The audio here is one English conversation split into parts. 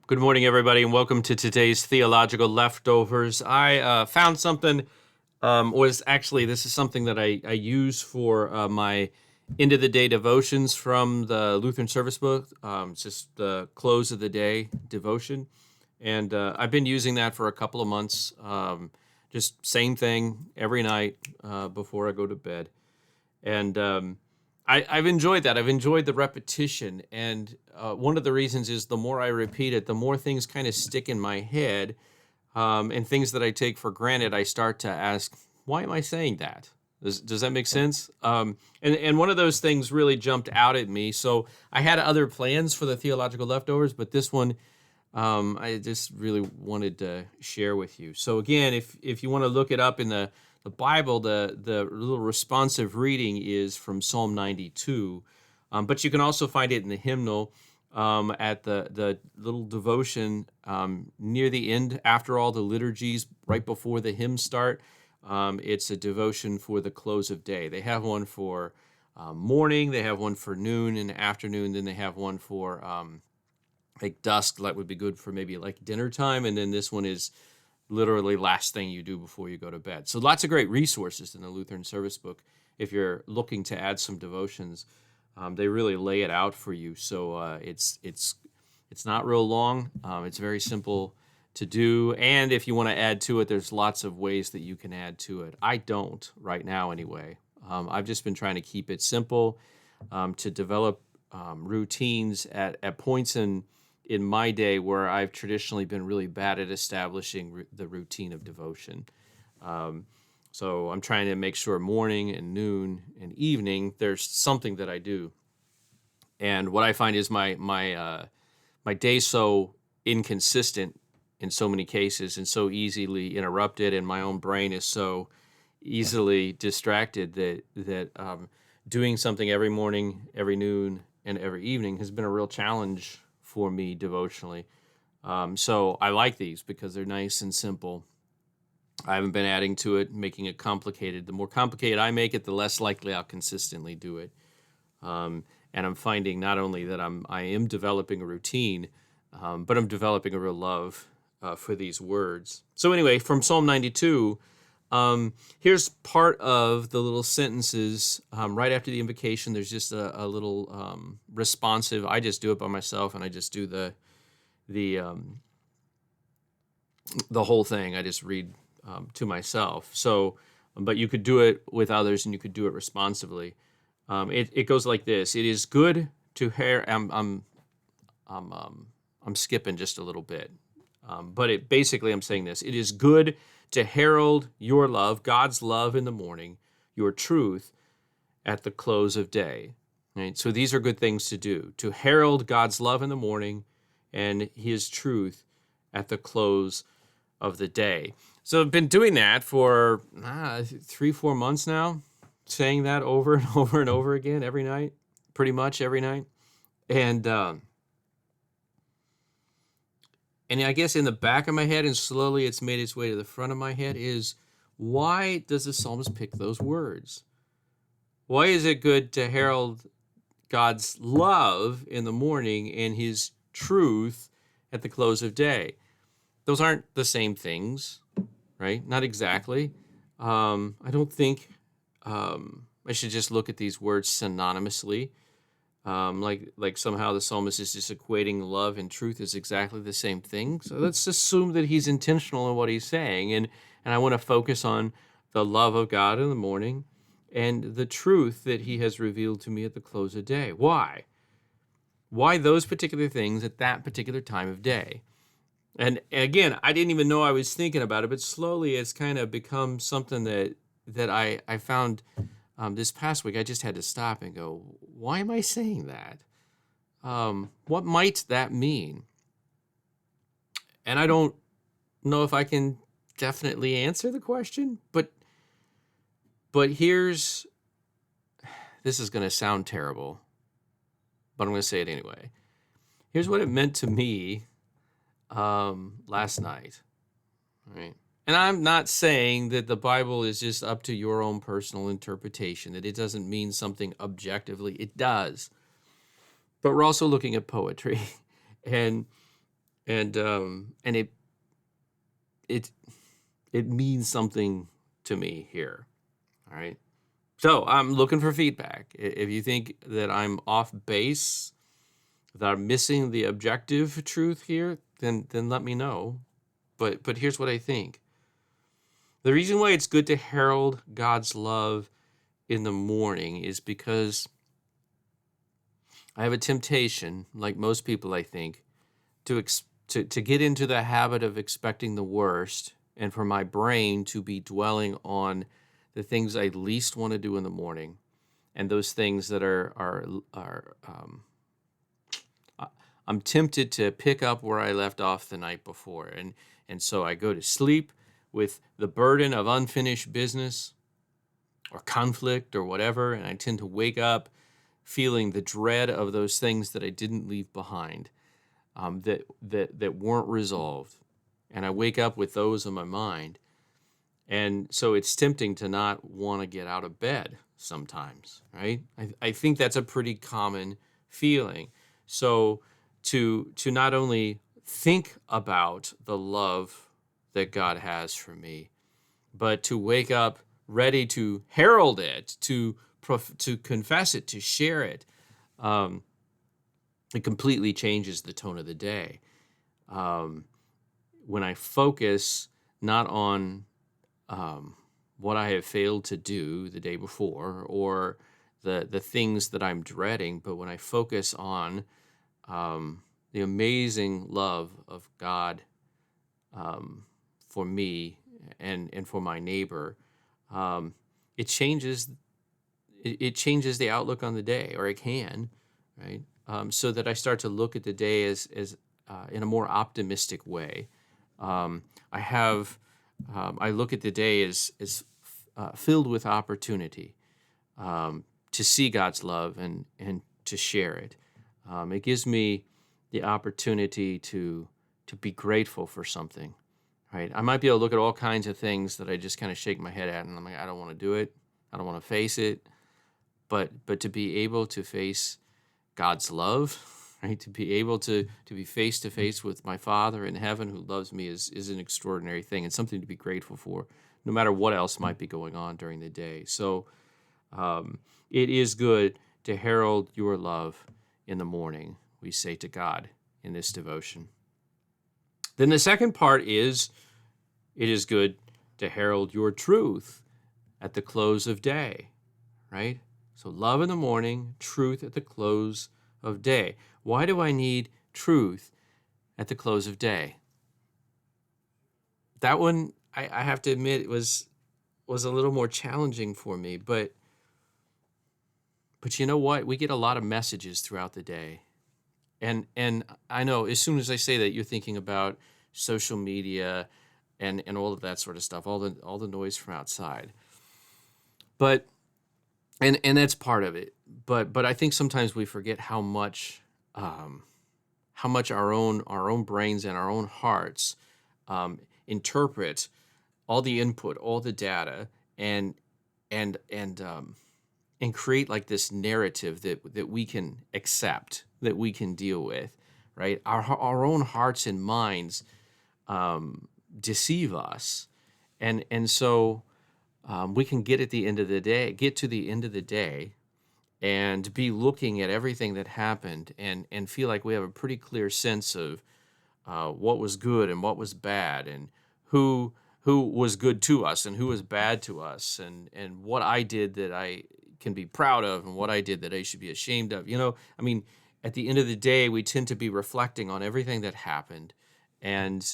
Good morning, everybody, and welcome to today's Theological Leftovers. I found something, this is something that I use for my end of the day devotions from the Lutheran Service Book. It's just the close of the day devotion. And I've been using that for a couple of months. Just same thing every night before I go to bed. And I've enjoyed that. I've enjoyed the repetition. And one of the reasons is the more I repeat it, the more things kind of stick in my head. And things that I take for granted, I start to ask, why am I saying that? Does that make sense? And one of those things really jumped out at me. So I had other plans for the Theological Leftovers, but this one I just really wanted to share with you. So again, if you want to look it up in the Bible, the little responsive reading is from Psalm 92, but you can also find it in the hymnal at the little devotion near the end, after all the liturgies, right before the hymns start. It's a devotion for the close of day. They have one for morning, they have one for noon and afternoon, then they have one for like dusk. That would be good for maybe like dinner time, and then this one is literally last thing you do before you go to bed. So lots of great resources in the Lutheran Service Book. If you're looking to add some devotions, they really lay it out for you. So it's not real long. It's very simple to do. And if you want to add to it, there's lots of ways that you can add to it. I don't right now anyway. I've just been trying to keep it simple, to develop routines at points in my day where I've traditionally been really bad at establishing the routine of devotion. So I'm trying to make sure morning and noon and evening, there's something that I do. And what I find is my day's so inconsistent in so many cases and so easily interrupted, and my own brain is so easily distracted that doing something every morning, every noon, and every evening has been a real challenge for me devotionally. So I like these because they're nice and simple. I haven't been adding to it, making it complicated. The more complicated I make it, the less likely I'll consistently do it. And I'm finding not only that I am developing a routine, but I'm developing a real love for these words. So anyway, from Psalm 92, here's part of the little sentences right after the invocation. There's just a little responsive. I just do it by myself, and I just do the whole thing. I just read to myself. So, but you could do it with others, and you could do it responsively. It goes like this: It is good to hear. I'm skipping just a little bit, but basically I'm saying this: It is good to herald your love, God's love in the morning, your truth at the close of day. Right? So these are good things to do, to herald God's love in the morning and his truth at the close of the day. So I've been doing that for 3-4 months now, saying that over and over and over again every night, pretty much every night. And I guess in the back of my head, and slowly it's made its way to the front of my head, is why does the psalmist pick those words? Why is it good to herald God's love in the morning and his truth at the close of day? Those aren't the same things, right? Not exactly. I don't think I should just look at these words synonymously. Like somehow the psalmist is just equating love and truth as exactly the same thing. So let's assume that he's intentional in what he's saying. And I want to focus on the love of God in the morning and the truth that he has revealed to me at the close of day. Why? Why those particular things at that particular time of day? And again, I didn't even know I was thinking about it, but slowly it's kind of become something that I found this past week. I just had to stop and go, why am I saying that? What might that mean? And I don't know if I can definitely answer the question, but this is going to sound terrible, but I'm going to say it anyway. Here's what it meant to me last night, right? And I'm not saying that the Bible is just up to your own personal interpretation, that it doesn't mean something objectively. It does. But we're also looking at poetry. And and it it means something to me here. All right. So I'm looking for feedback. If you think that I'm off base, that I'm missing the objective truth here, then let me know. But here's what I think. The reason why it's good to herald God's love in the morning is because I have a temptation, like most people, I think, to get into the habit of expecting the worst, and for my brain to be dwelling on the things I least want to do in the morning, and those things that I'm tempted to pick up where I left off the night before, and so I go to sleep with the burden of unfinished business or conflict or whatever, and I tend to wake up feeling the dread of those things that I didn't leave behind, that weren't resolved, and I wake up with those in my mind, and so it's tempting to not want to get out of bed sometimes, right? I think that's a pretty common feeling. So to not only think about the love that God has for me, but to wake up ready to herald it, to confess it, to share it, it completely changes the tone of the day. When I focus not on what I have failed to do the day before or the things that I'm dreading, but when I focus on the amazing love of God for me and for my neighbor, it changes the outlook on the day, or it can, right? So that I start to look at the day as in a more optimistic way. I look at the day as filled with opportunity to see God's love and to share it. It gives me the opportunity to be grateful for something, right? I might be able to look at all kinds of things that I just kind of shake my head at, and I'm like, I don't want to do it. I don't want to face it. But to be able to face God's love, right? To be able to be face to face with my Father in heaven who loves me is an extraordinary thing, and something to be grateful for, no matter what else might be going on during the day. So it is good to herald your love in the morning, we say to God in this devotion. Then the second part is, it is good to herald your truth at the close of day, right? So love in the morning, truth at the close of day. Why do I need truth at the close of day? That one, I have to admit, was a little more challenging for me, but you know what? We get a lot of messages throughout the day. And I know as soon as I say that, you're thinking about social media and all of that sort of stuff, all the noise from outside. But and that's part of it. But I think sometimes we forget how much our own brains and our own hearts interpret all the input, all the data, and create like this narrative that we can accept, that we can deal with, right? Our own hearts and minds deceive us, and so we can get to the end of the day and be looking at everything that happened and feel like we have a pretty clear sense of what was good and what was bad, and who was good to us and who was bad to us, and what I did that I can be proud of and what I did that I should be ashamed of. I mean, at the end of the day, we tend to be reflecting on everything that happened, and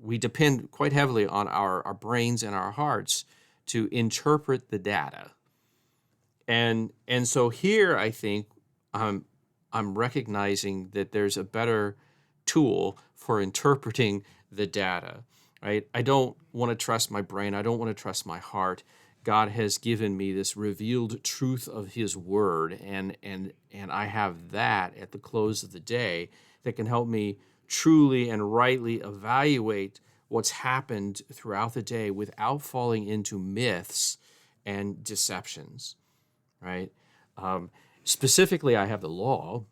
we depend quite heavily on our brains and our hearts to interpret the data. And so here, I think I'm recognizing that there's a better tool for interpreting the data, right? I don't want to trust my brain. I don't want to trust my heart. God has given me this revealed truth of His Word, and I have that at the close of the day that can help me truly and rightly evaluate what's happened throughout the day without falling into myths and deceptions, right? Specifically, I have the law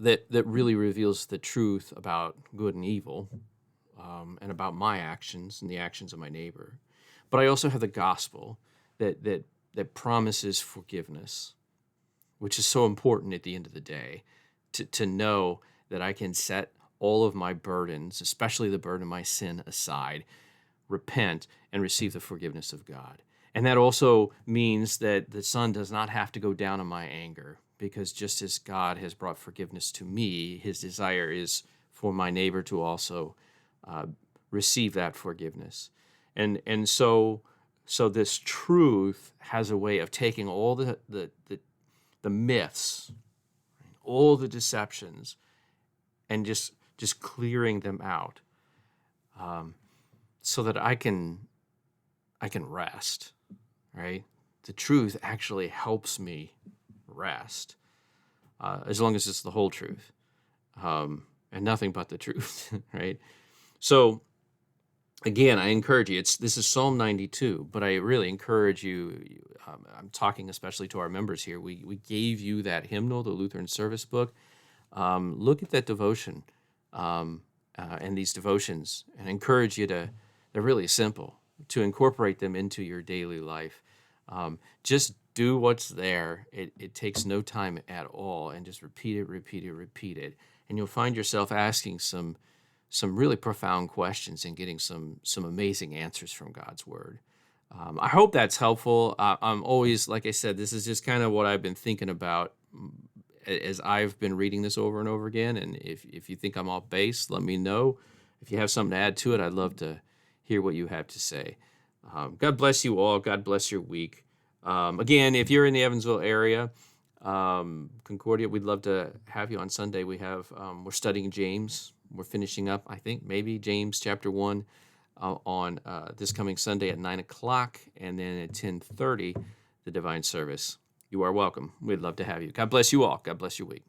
that really reveals the truth about good and evil, and about my actions and the actions of my neighbor. But I also have the gospel that promises forgiveness, which is so important at the end of the day, to know that I can set all of my burdens, especially the burden of my sin, aside, repent, and receive the forgiveness of God. And that also means that the sun does not have to go down in my anger, because just as God has brought forgiveness to me, his desire is for my neighbor to also receive that forgiveness. And so this truth has a way of taking all the myths, all the deceptions, and just clearing them out, so that I can rest, right? The truth actually helps me rest, as long as it's the whole truth, and nothing but the truth, right? So again, I encourage you. This is Psalm 92, but I really encourage you. I'm talking especially to our members here. We gave you that hymnal, the Lutheran Service Book. Look at that devotion, and these devotions, and encourage you to. They're really simple, to incorporate them into your daily life. Just do what's there. It takes no time at all, and just repeat it, and you'll find yourself asking some really profound questions and getting some amazing answers from God's Word. I hope that's helpful. I'm always, like I said, this is just kind of what I've been thinking about as I've been reading this over and over again. And if you think I'm off base, let me know. If you have something to add to it, I'd love to hear what you have to say. God bless you all. God bless your week. Again, if you're in the Evansville area, Concordia, we'd love to have you on Sunday. We're studying James. We're finishing up, I think, maybe James chapter 1 on this coming Sunday at 9 o'clock, and then at 10:30, the divine service. You are welcome. We'd love to have you. God bless you all. God bless your week.